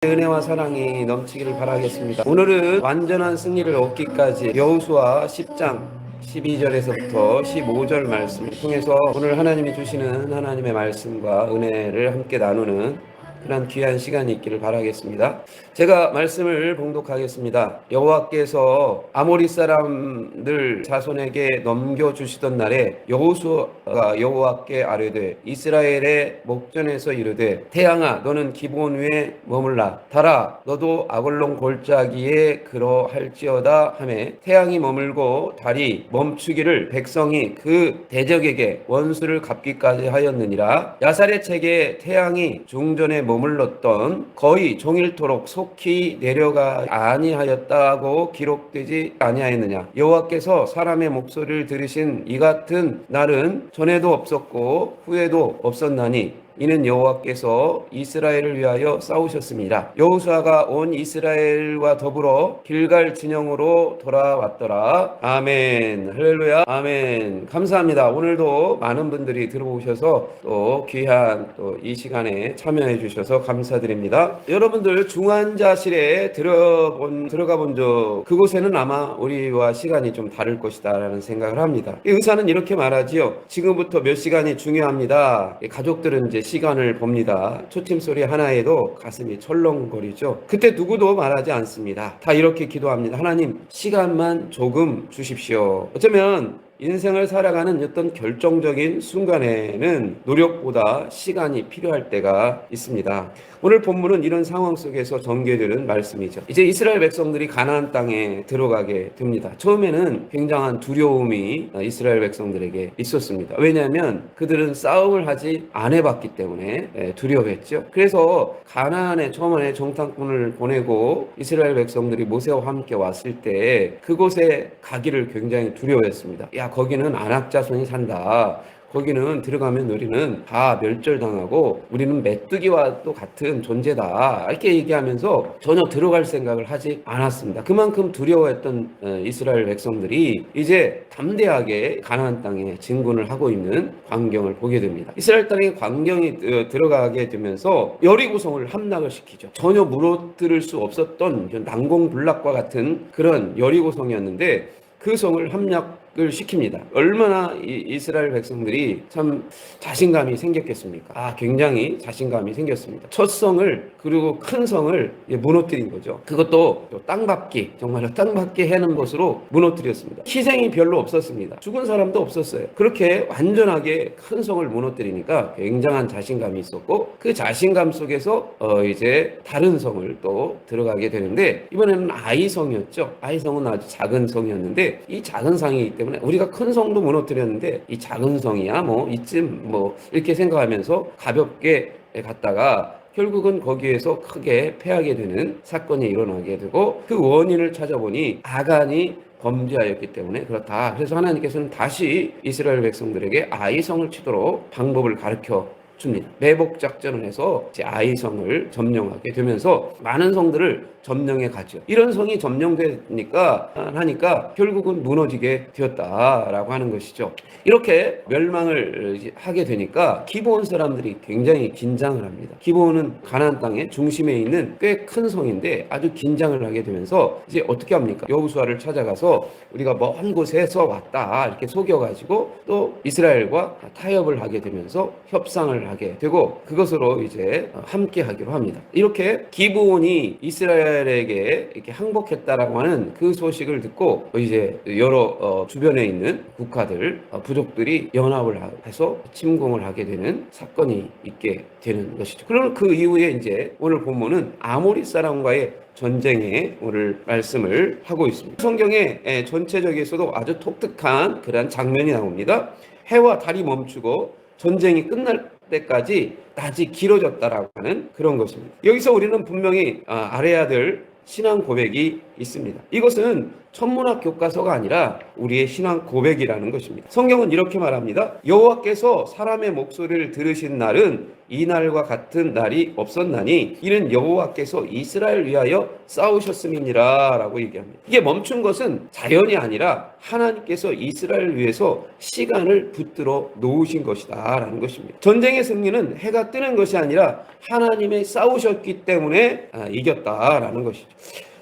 은혜와 사랑이 넘치기를 바라겠습니다. 오늘은 완전한 승리를 얻기까지 여호수아 10장 12절에서부터 15절 말씀을 통해서 오늘 하나님이 주시는 하나님의 말씀과 은혜를 함께 나누는 그런 귀한 시간이 있기를 바라겠습니다. 제가 말씀을 봉독하겠습니다. 여호와께서 아모리 사람들 자손에게 넘겨주시던 날에 여호수아가 여호와께 아뢰되 이스라엘의 목전에서 이르되 태양아 너는 기브온 위에 머물라 달아 너도 아골론 골짜기에 그러할지어다 하매 태양이 머물고 달이 멈추기를 백성이 그 대적에게 원수를 갚기까지 하였느니라. 야살의 책에 태양이 중전에 머물렀던 거의 종일토록 속히 내려가 아니하였다고 기록되지 아니하였느냐. 여호와께서 사람의 목소리를 들으신 이 같은 날은 전에도 없었고 후에도 없었나니 이는 여호와께서 이스라엘을 위하여 싸우셨습니다. 여호수아가 온 이스라엘과 더불어 길갈 진영으로 돌아왔더라. 아멘. 할렐루야. 아멘. 감사합니다. 오늘도 많은 분들이 들어오셔서 또 귀한 또 이 시간에 참여해 주셔서 감사드립니다. 여러분들 중환자실에 들어가 본 적 그곳에는 아마 우리와 시간이 좀 다를 것이다 라는 생각을 합니다. 의사는 이렇게 말하지요. 지금부터 몇 시간이 중요합니다. 가족들은 이제 시간을 봅니다. 초침소리 하나에도 가슴이 철렁거리죠. 그때 누구도 말하지 않습니다. 다 이렇게 기도합니다. 하나님, 시간만 조금 주십시오. 어쩌면 인생을 살아가는 어떤 결정적인 순간에는 노력보다 시간이 필요할 때가 있습니다. 오늘 본문은 이런 상황 속에서 전개되는 말씀이죠. 이제 이스라엘 백성들이 가나안 땅에 들어가게 됩니다. 처음에는 굉장한 두려움이 이스라엘 백성들에게 있었습니다. 왜냐하면 그들은 싸움을 하지 안 해봤기 때문에 두려워했죠. 그래서 가나안에 처음에 정탐꾼을 보내고 이스라엘 백성들이 모세와 함께 왔을 때 그곳에 가기를 굉장히 두려워했습니다. 야, 거기는 아낙 자손이 산다. 거기는 들어가면 우리는 다 멸절당하고 우리는 메뚜기와 또 같은 존재다. 이렇게 얘기하면서 전혀 들어갈 생각을 하지 않았습니다. 그만큼 두려워했던 이스라엘 백성들이 이제 담대하게 가나안 땅에 진군을 하고 있는 광경을 보게 됩니다. 이스라엘 땅에 광경이 들어가게 되면서 여리고성을 함락을 시키죠. 전혀 무너뜨릴 수 없었던 난공불락과 같은 그런 여리고성이었는데 그 성을 함락을 시킵니다. 얼마나 이스라엘 백성들이 참 자신감이 생겼겠습니까? 굉장히 자신감이 생겼습니다. 첫 성을 그리고 큰 성을 무너뜨린 거죠. 그것도 땅밟기, 정말로 땅밟기 해는 것으로 무너뜨렸습니다. 희생이 별로 없었습니다. 죽은 사람도 없었어요. 그렇게 완전하게 큰 성을 무너뜨리니까 굉장한 자신감이 있었고 그 자신감 속에서 이제 다른 성을 또 들어가게 되는데 이번에는 아이성이었죠. 아이성은 아주 작은 성이었는데 이 작은 성이기 때문에 우리가 큰 성도 무너뜨렸는데 이 작은 성이야 이쯤 이렇게 생각하면서 가볍게 갔다가 결국은 거기에서 크게 패하게 되는 사건이 일어나게 되고 그 원인을 찾아보니 아간이 범죄하였기 때문에 그렇다. 그래서 하나님께서는 다시 이스라엘 백성들에게 아이성을 치도록 방법을 가르쳐 줍니다. 매복 작전을 해서 아이성을 점령하게 되면서 많은 성들을 점령해 가죠. 이런 성이 점령되니까 결국은 무너지게 되었다라고 하는 것이죠. 이렇게 멸망을 하게 되니까 기브온 사람들이 굉장히 긴장을 합니다. 기브온은 가나안 땅의 중심에 있는 꽤 큰 성인데 아주 긴장을 하게 되면서 이제 어떻게 합니까? 여호수아를 찾아가서 우리가 먼 곳에서 왔다 이렇게 속여가지고 또 이스라엘과 타협을 하게 되면서 협상을 하게 되고 그것으로 이제 함께 하기로 합니다. 이렇게 기브온이 이스라엘에게 이렇게 항복했다라고 하는 그 소식을 듣고 이제 여러 주변에 있는 국가들 부족들이 연합을 해서 침공을 하게 되는 사건이 있게 되는 것이죠. 그러면 그 이후에 이제 오늘 본문은 아모리 사람과의 전쟁에 오늘 말씀을 하고 있습니다. 성경의 전체적에서도 아주 독특한 그런 장면이 나옵니다. 해와 달이 멈추고 전쟁이 끝날 때까지 낮이 길어졌다라고 하는 그런 것입니다. 여기서 우리는 분명히 알아야 될 신앙 고백이 있습니다. 이것은 천문학 교과서가 아니라 우리의 신앙 고백이라는 것입니다. 성경은 이렇게 말합니다. 여호와께서 사람의 목소리를 들으신 날은 이 날과 같은 날이 없었나니 이는 여호와께서 이스라엘 위하여 싸우셨음이니라 라고 얘기합니다. 이게 멈춘 것은 자연이 아니라 하나님께서 이스라엘 위해서 시간을 붙들어 놓으신 것이다 라는 것입니다. 전쟁의 승리는 해가 뜨는 것이 아니라 하나님의 싸우셨기 때문에 이겼다라는 것이죠.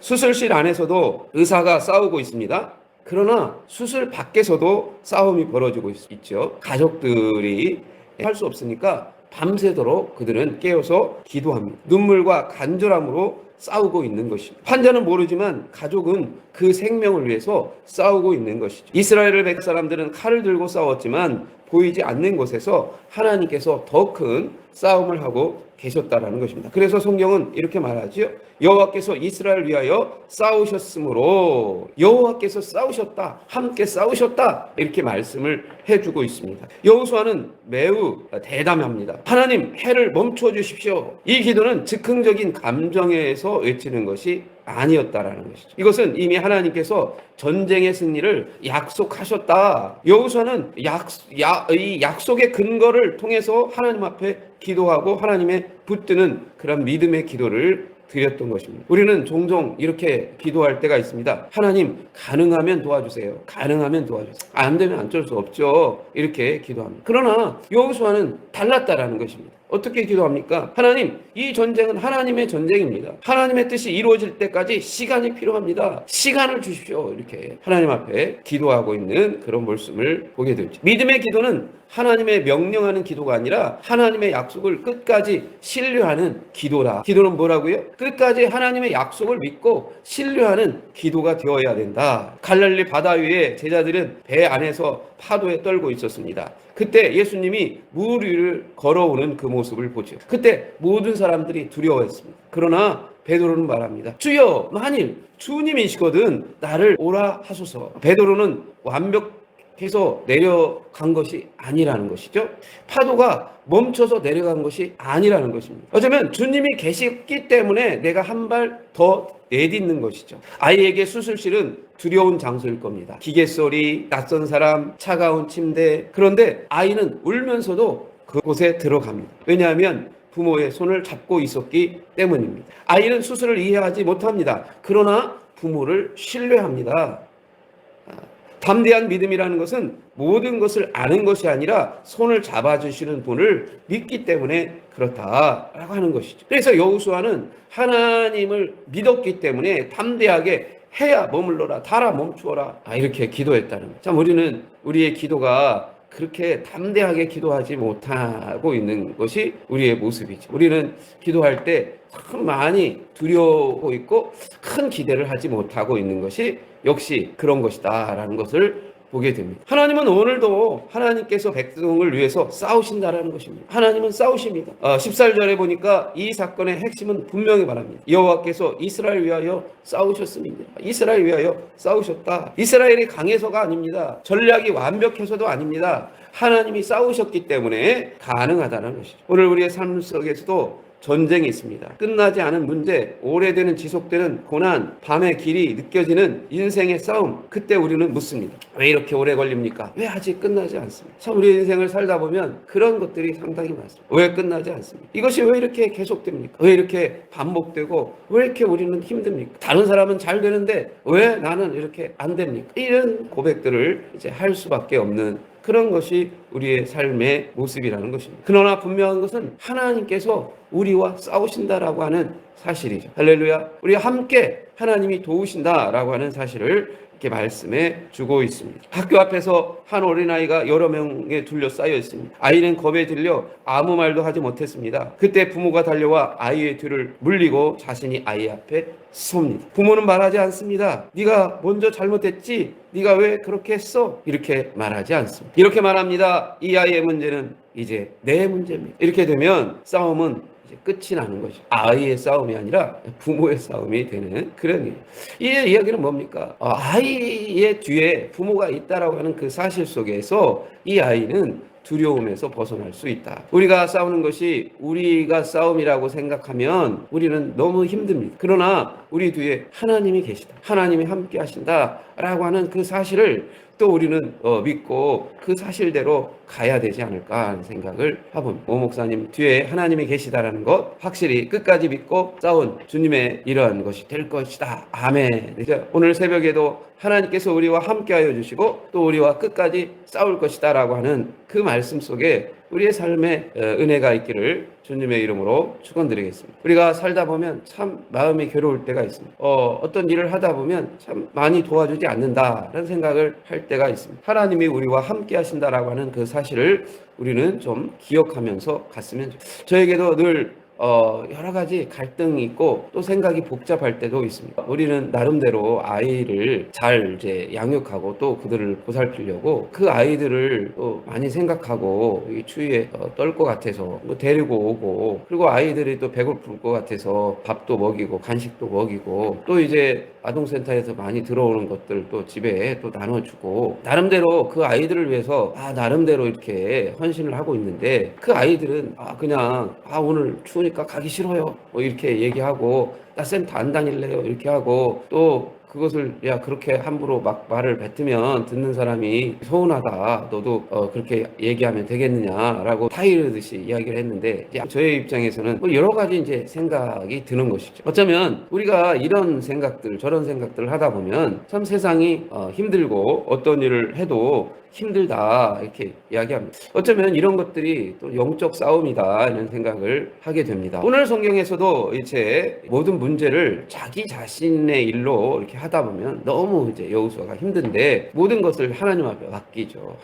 수술실 안에서도 의사가 싸우고 있습니다. 그러나 수술 밖에서도 싸움이 벌어지고 있죠. 가족들이 할 수 없으니까 밤새도록 그들은 깨어서 기도합니다. 눈물과 간절함으로 싸우고 있는 것입니다. 환자는 모르지만 가족은 그 생명을 위해서 싸우고 있는 것이죠. 이스라엘을 백 사람들은 칼을 들고 싸웠지만 보이지 않는 곳에서 하나님께서 더 큰 싸움을 하고 계셨다라는 것입니다. 그래서 성경은 이렇게 말하지요. 여호와께서 이스라엘 위하여 싸우셨으므로 여호와께서 싸우셨다, 함께 싸우셨다 이렇게 말씀을 해주고 있습니다. 여호수아는 매우 대담합니다. 하나님 해를 멈춰 주십시오. 이 기도는 즉흥적인 감정에서 외치는 것이 아니었다라는 것이죠. 이것은 이미 하나님께서 전쟁의 승리를 약속하셨다. 여호수아는 이 약속의 근거를 통해서 하나님 앞에 기도하고 하나님의 붙드는 그런 믿음의 기도를 드렸던 것입니다. 우리는 종종 이렇게 기도할 때가 있습니다. 하나님 가능하면 도와주세요. 가능하면 도와주세요. 안 되면 어쩔 수 없죠. 이렇게 기도합니다. 그러나 여호수아는 달랐다라는 것입니다. 어떻게 기도합니까? 하나님, 이 전쟁은 하나님의 전쟁입니다. 하나님의 뜻이 이루어질 때까지 시간이 필요합니다. 시간을 주십시오. 이렇게 하나님 앞에 기도하고 있는 그런 모습을 보게 되죠. 믿음의 기도는 하나님의 명령하는 기도가 아니라 하나님의 약속을 끝까지 신뢰하는 기도라. 기도는 뭐라고요? 끝까지 하나님의 약속을 믿고 신뢰하는 기도가 되어야 된다. 갈릴리 바다 위에 제자들은 배 안에서 파도에 떨고 있었습니다. 그때 예수님이 물 위를 걸어오는 그 모습을 보죠. 그때 모든 사람들이 두려워했습니다. 그러나 베드로는 말합니다. 주여, 만일 주님이시거든 나를 오라 하소서. 베드로는 완벽해서 내려간 것이 아니라는 것이죠. 파도가 멈춰서 내려간 것이 아니라는 것입니다. 어쩌면 주님이 계시기 때문에 내가 한 발 더 내딛는 것이죠. 아이에게 수술실은 두려운 장소일 겁니다. 기계 소리, 낯선 사람, 차가운 침대. 그런데 아이는 울면서도 그곳에 들어갑니다. 왜냐하면 부모의 손을 잡고 있었기 때문입니다. 아이는 수술을 이해하지 못합니다. 그러나 부모를 신뢰합니다. 담대한 믿음이라는 것은 모든 것을 아는 것이 아니라 손을 잡아주시는 분을 믿기 때문에 그렇다라고 하는 것이죠. 그래서 여호수아는 하나님을 믿었기 때문에 담대하게 해야 머물러라, 달아 멈추어라 이렇게 기도했다는 거죠. 참 우리는 우리의 기도가 그렇게 담대하게 기도하지 못하고 있는 것이 우리의 모습이죠. 우리는 기도할 때 참 많이 두려워 있고 큰 기대를 하지 못하고 있는 것이 역시 그런 것이다 라는 것을 보게 됩니다. 하나님은 오늘도 하나님께서 백성을 위해서 싸우신다라는 것입니다. 하나님은 싸우십니다. 14절에 보니까 이 사건의 핵심은 분명히 말합니다. 여호와께서 이스라엘 위하여 싸우셨습니다. 이스라엘 위하여 싸우셨다. 이스라엘이 강해서가 아닙니다. 전략이 완벽해서도 아닙니다. 하나님이 싸우셨기 때문에 가능하다는 것이죠. 오늘 우리의 삶 속에서도 전쟁이 있습니다. 끝나지 않은 문제, 오래되는 지속되는 고난, 밤의 길이 느껴지는 인생의 싸움. 그때 우리는 묻습니다. 왜 이렇게 오래 걸립니까? 왜 아직 끝나지 않습니까? 참 우리 인생을 살다 보면 그런 것들이 상당히 많습니다. 왜 끝나지 않습니까? 이것이 왜 이렇게 계속됩니까? 왜 이렇게 반복되고 왜 이렇게 우리는 힘듭니까? 다른 사람은 잘 되는데 왜 나는 이렇게 안 됩니까? 이런 고백들을 이제 할 수밖에 없는 그런 것이 우리의 삶의 모습이라는 것입니다. 그러나 분명한 것은 하나님께서 우리와 싸우신다라고 하는 사실이죠. 할렐루야. 우리가 함께 하나님이 도우신다라고 하는 사실을 이렇게 말씀해 주고 있습니다. 학교 앞에서 한 어린아이가 여러 명에 둘러싸여 있습니다. 아이는 겁에 들려 아무 말도 하지 못했습니다. 그때 부모가 달려와 아이의 뒤를 물리고 자신이 아이 앞에 섭니다. 부모는 말하지 않습니다. 네가 먼저 잘못했지? 네가 왜 그렇게 했어? 이렇게 말하지 않습니다. 이렇게 말합니다. 이 아이의 문제는 이제 내 문제입니다. 이렇게 되면 싸움은 이제 끝이 나는 거죠. 아이의 싸움이 아니라 부모의 싸움이 되는 그런 일. 이 이야기는 뭡니까? 아이의 뒤에 부모가 있다라고 하는 그 사실 속에서 이 아이는 두려움에서 벗어날 수 있다. 우리가 싸우는 것이 우리가 싸움이라고 생각하면 우리는 너무 힘듭니다. 그러나 우리 뒤에 하나님이 계시다, 하나님이 함께 하신다 라고 하는 그 사실을 또 우리는 믿고 그 사실대로 가야 되지 않을까 하는 생각을 해봅니다. 오 목사님 뒤에 하나님이 계시다라는 것 확실히 끝까지 믿고 싸운 주님의 이러한 것이 될 것이다. 아멘. 오늘 새벽에도 하나님께서 우리와 함께하여 주시고 또 우리와 끝까지 싸울 것이다 라고 하는 그 말씀 속에 우리의 삶에 은혜가 있기를 주님의 이름으로 축원드리겠습니다. 우리가 살다 보면 참 마음이 괴로울 때가 있습니다. 어떤 일을 하다 보면 참 많이 도와주지 않는다라는 생각을 할 때가 있습니다. 하나님이 우리와 함께 하신다라고 하는 그 사실을 우리는 좀 기억하면서 갔으면 좋겠습니다. 저에게도 늘 여러 가지 갈등이 있고 또 생각이 복잡할 때도 있습니다. 우리는 나름대로 아이를 잘 이제 양육하고 또 그들을 보살피려고 그 아이들을 또 많이 생각하고 추위에 떨 것 같아서 뭐 데리고 오고, 그리고 아이들이 또 배고플 것 같아서 밥도 먹이고 간식도 먹이고, 또 이제 아동센터에서 많이 들어오는 것들 또 집에 또 나눠주고, 나름대로 그 아이들을 위해서 나름대로 이렇게 헌신을 하고 있는데, 그 아이들은 그냥 오늘 추우니까 가기 싫어요 뭐 이렇게 얘기하고, 나 센터 안 다닐래요 이렇게 하고, 또 그것을 야 그렇게 함부로 막 말을 뱉으면 듣는 사람이 서운하다, 너도 그렇게 얘기하면 되겠느냐라고 타이르듯이 이야기를 했는데, 저의 입장에서는 뭐 여러 가지 이제 생각이 드는 것이죠. 어쩌면 우리가 이런 생각들 저런 생각들을 하다 보면 참 세상이 힘들고 어떤 일을 해도 힘들다 이렇게 이야기합니다. 어쩌면 이런 것들이 또 영적 싸움이다 이런 생각을 하게 됩니다. 오늘 성경에서도 이제 모든 문제를 자기 자신의 일로 이렇게 하다 보면 너무 이제 여호수아가 힘든데 모든 것을 하나님 앞에 맡기죠.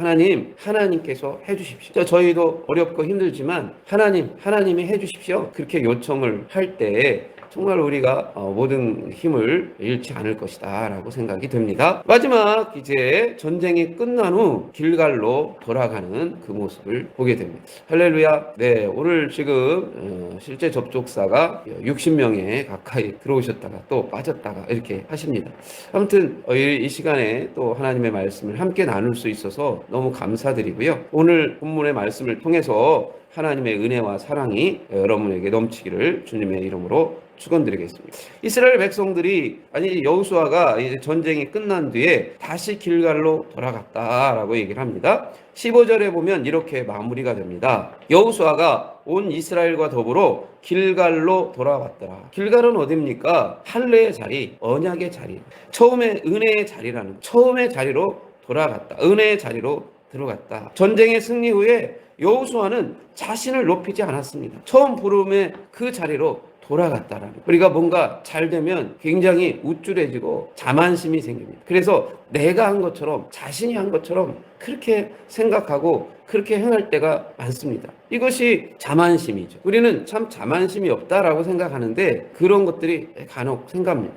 하나님께서 해주십시오. 저희도 어렵고 힘들지만 하나님이 해주십시오. 그렇게 요청을 할 때 정말 우리가 모든 힘을 잃지 않을 것이다 라고 생각이 듭니다. 마지막 이제 전쟁이 끝난 후 길갈로 돌아가는 그 모습을 보게 됩니다. 할렐루야. 네, 오늘 지금 실제 접촉사가 60명에 가까이 들어오셨다가 또 빠졌다가 이렇게 하십니다. 아무튼 이 시간에 또 하나님의 말씀을 함께 나눌 수 있어서 너무 감사드리고요. 오늘 본문의 말씀을 통해서 하나님의 은혜와 사랑이 여러분에게 넘치기를 주님의 이름으로 축원드리겠습니다. 이스라엘 백성들이 여호수아가 이제 전쟁이 끝난 뒤에 다시 길갈로 돌아갔다라고 얘기를 합니다. 15절에 보면 이렇게 마무리가 됩니다. 여호수아가 온 이스라엘과 더불어 길갈로 돌아왔더라. 길갈은 어디입니까? 할례의 자리, 언약의 자리, 처음에 은혜의 자리라는, 처음의 자리로 돌아갔다. 은혜의 자리로 들어갔다. 전쟁의 승리 후에 여호수아는 자신을 높이지 않았습니다. 처음 부름의 그 자리로 돌아갔다라는. 우리가 뭔가 잘 되면 굉장히 우쭐해지고 자만심이 생깁니다. 그래서 내가 한 것처럼, 자신이 한 것처럼 그렇게 생각하고 그렇게 행할 때가 많습니다. 이것이 자만심이죠. 우리는 참 자만심이 없다라고 생각하는데 그런 것들이 간혹 생각합니다.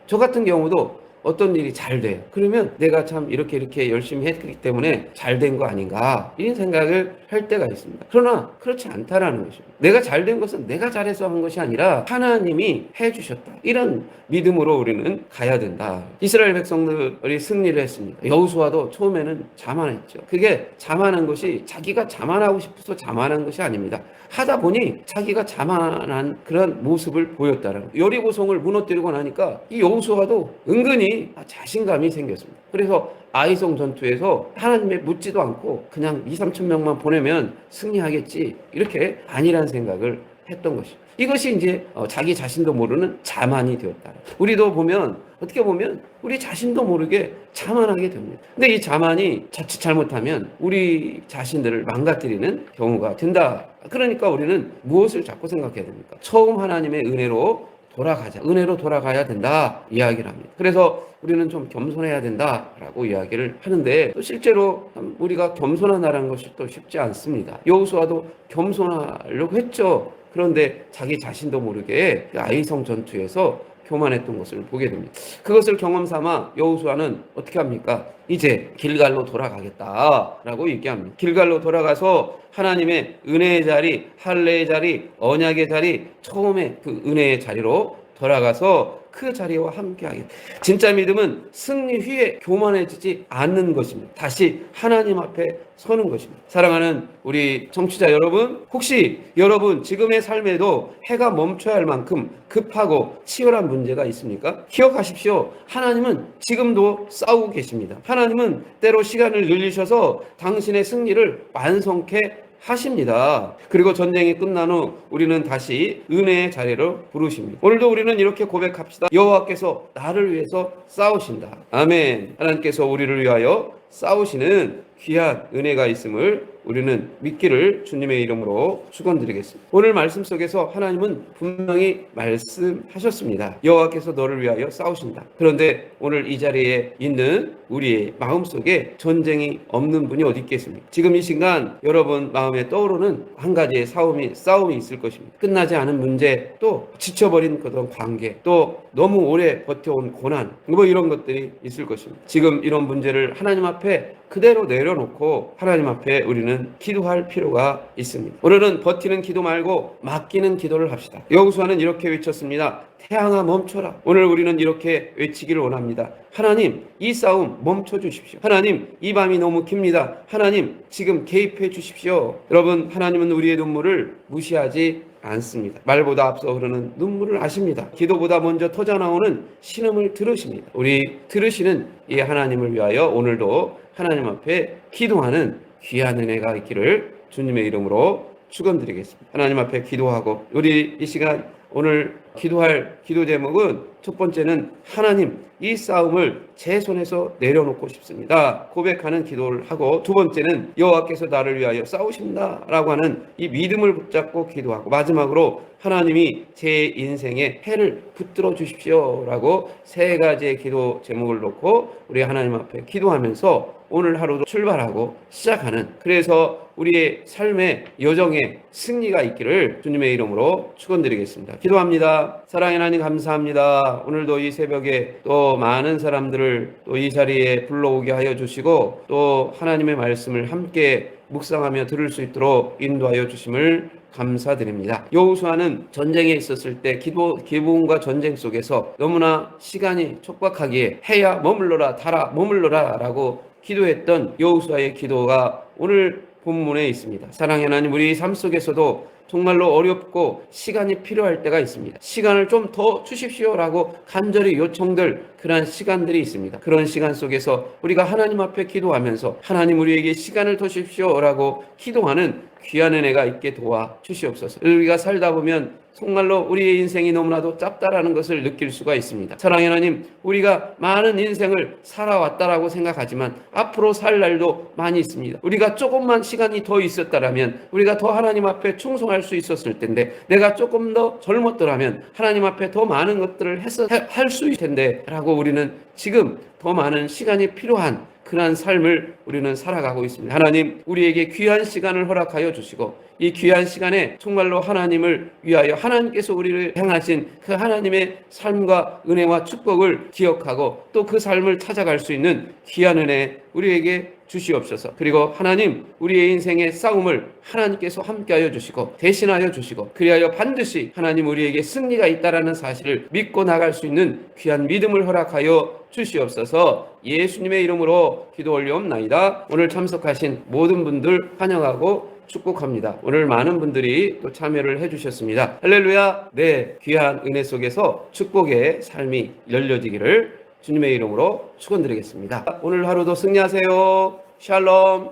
저 같은 경우도 어떤 일이 잘 돼요. 그러면 내가 참 이렇게 열심히 했기 때문에 잘 된 거 아닌가 이런 생각을 할 때가 있습니다. 그러나 그렇지 않다라는 것입니다. 내가 잘 된 것은 내가 잘해서 한 것이 아니라 하나님이 해주셨다. 이런 믿음으로 우리는 가야 된다. 이스라엘 백성들이 승리를 했습니다. 여호수아도 처음에는 자만했죠. 그게 자만한 것이 자기가 자만하고 싶어서 자만한 것이 아닙니다. 하다 보니 자기가 자만한 그런 모습을 보였다는 거예요. 여리고성을 무너뜨리고 나니까 이 여호수아도 은근히 자신감이 생겼습니다. 그래서 아이성 전투에서 하나님에 묻지도 않고 그냥 2-3천 명만 보내면 승리하겠지, 이렇게 아니란 생각을 했던 것이죠. 이것이 이제 자기 자신도 모르는 자만이 되었다. 우리도 보면 어떻게 보면 우리 자신도 모르게 자만하게 됩니다. 근데 이 자만이 자칫 잘못하면 우리 자신들을 망가뜨리는 경우가 된다. 그러니까 우리는 무엇을 자꾸 생각해야 됩니까? 처음 하나님의 은혜로 돌아가자. 은혜로 돌아가야 된다 이야기를 합니다. 그래서 우리는 좀 겸손해야 된다라고 이야기를 하는데, 또 실제로 우리가 겸손하다는 것이 또 쉽지 않습니다. 여호수아도 겸손하려고 했죠. 그런데 자기 자신도 모르게 아이성 전투에서 교만했던 것을 보게 됩니다. 그것을 경험 삼아 여호수아는 어떻게 합니까? 이제 길갈로 돌아가겠다라고 얘기합니다. 길갈로 돌아가서 하나님의 은혜의 자리, 할례의 자리, 언약의 자리, 처음에 그 은혜의 자리로 돌아가서 그 자리와 함께하게. 진짜 믿음은 승리 후에 교만해지지 않는 것입니다. 다시 하나님 앞에 서는 것입니다. 사랑하는 우리 청취자 여러분, 혹시 여러분 지금의 삶에도 해가 멈춰야 할 만큼 급하고 치열한 문제가 있습니까? 기억하십시오. 하나님은 지금도 싸우고 계십니다. 하나님은 때로 시간을 늘리셔서 당신의 승리를 완성케 하십니다. 그리고 전쟁이 끝난 후 우리는 다시 은혜의 자리로 부르십니다. 오늘도 우리는 이렇게 고백합시다. 여호와께서 나를 위해서 싸우신다. 아멘. 하나님께서 우리를 위하여 싸우시는 귀한 은혜가 있음을 우리는 믿기를 주님의 이름으로 축원드리겠습니다. 오늘 말씀 속에서 하나님은 분명히 말씀하셨습니다. 여호와께서 너를 위하여 싸우신다. 그런데 오늘 이 자리에 있는 우리의 마음속에 전쟁이 없는 분이 어디 있겠습니까? 지금 이 순간 여러분 마음에 떠오르는 한 가지의 싸움이 있을 것입니다. 끝나지 않은 문제, 또 지쳐버린 그런 관계, 또 너무 오래 버텨온 고난, 이런 것들이 있을 것입니다. 지금 이런 문제를 하나님 앞에 그대로 내려놓고 하나님 앞에 우리는 기도할 필요가 있습니다. 오늘은 버티는 기도 말고 맡기는 기도를 합시다. 여호수아는 이렇게 외쳤습니다. 태양아 멈춰라. 오늘 우리는 이렇게 외치기를 원합니다. 하나님, 이 싸움 멈춰 주십시오. 하나님, 이 밤이 너무 깁니다. 하나님, 지금 개입해 주십시오. 여러분, 하나님은 우리의 눈물을 무시하지 않습니다. 말보다 앞서 흐르는 눈물을 아십니다. 기도보다 먼저 터져나오는 신음을 들으십니다. 우리 들으시는 이 하나님을 위하여 오늘도 하나님 앞에 기도하는 귀한 은혜가 있기를 주님의 이름으로 축원드리겠습니다. 하나님 앞에 기도하고, 우리 이 시간 오늘 기도할 기도 제목은 첫 번째는 하나님, 이 싸움을 제 손에서 내려놓고 싶습니다. 고백하는 기도를 하고, 두 번째는 여호와께서 나를 위하여 싸우신다 라고 하는 이 믿음을 붙잡고 기도하고, 마지막으로 하나님이 제 인생에 해를 붙들어 주십시오 라고 세 가지의 기도 제목을 놓고 우리 하나님 앞에 기도하면서 오늘 하루도 출발하고 시작하는, 그래서 우리의 삶의 여정에 승리가 있기를 주님의 이름으로 축원드리겠습니다. 기도합니다. 사랑의 하나님 감사합니다. 오늘도 이 새벽에 또 많은 사람들을 또 이 자리에 불러오게 하여 주시고, 또 하나님의 말씀을 함께 묵상하며 들을 수 있도록 인도하여 주심을 감사드립니다. 여호수아는 전쟁에 있었을 때 기브온과 전쟁 속에서 너무나 시간이 촉박하기에 해야 머물러라, 달아 머물러라 라고 기도했던 여호수아의 기도가 오늘 본문에 있습니다. 사랑의 하나님, 우리 삶 속에서도 정말로 어렵고 시간이 필요할 때가 있습니다. 시간을 좀 더 주십시오라고 간절히 요청들, 그런 시간들이 있습니다. 그런 시간 속에서 우리가 하나님 앞에 기도하면서 하나님 우리에게 시간을 더 주십시오라고 기도하는 귀한 은혜가 있게 도와 주시옵소서. 우리가 살다 보면 정말로 우리의 인생이 너무나도 짧다라는 것을 느낄 수가 있습니다. 사랑의 하나님, 우리가 많은 인생을 살아왔다라고 생각하지만 앞으로 살 날도 많이 있습니다. 우리가 조금만 시간이 더 있었다라면 우리가 더 하나님 앞에 충성할 수 있었을 텐데, 내가 조금 더 젊었더라면 하나님 앞에 더 많은 것들을 할 수 있을 텐데 라고 우리는 지금 더 많은 시간이 필요한 그러한 삶을 우리는 살아가고 있습니다. 하나님, 우리에게 귀한 시간을 허락하여 주시고, 이 귀한 시간에 정말로 하나님을 위하여 하나님께서 우리를 향하신 그 하나님의 삶과 은혜와 축복을 기억하고 또 그 삶을 찾아갈 수 있는 귀한 은혜 우리에게 주시옵소서. 그리고 하나님, 우리의 인생의 싸움을 하나님께서 함께하여 주시고 대신하여 주시고, 그리하여 반드시 하나님 우리에게 승리가 있다라는 사실을 믿고 나갈 수 있는 귀한 믿음을 허락하여 주시옵소서. 예수님의 이름으로 기도 올리옵나이다. 오늘 참석하신 모든 분들 환영하고 축복합니다. 오늘 많은 분들이 또 참여를 해주셨습니다. 할렐루야. 네, 귀한 은혜 속에서 축복의 삶이 열려지기를 주님의 이름으로 축원드리겠습니다. 오늘 하루도 승리하세요. 샬롬.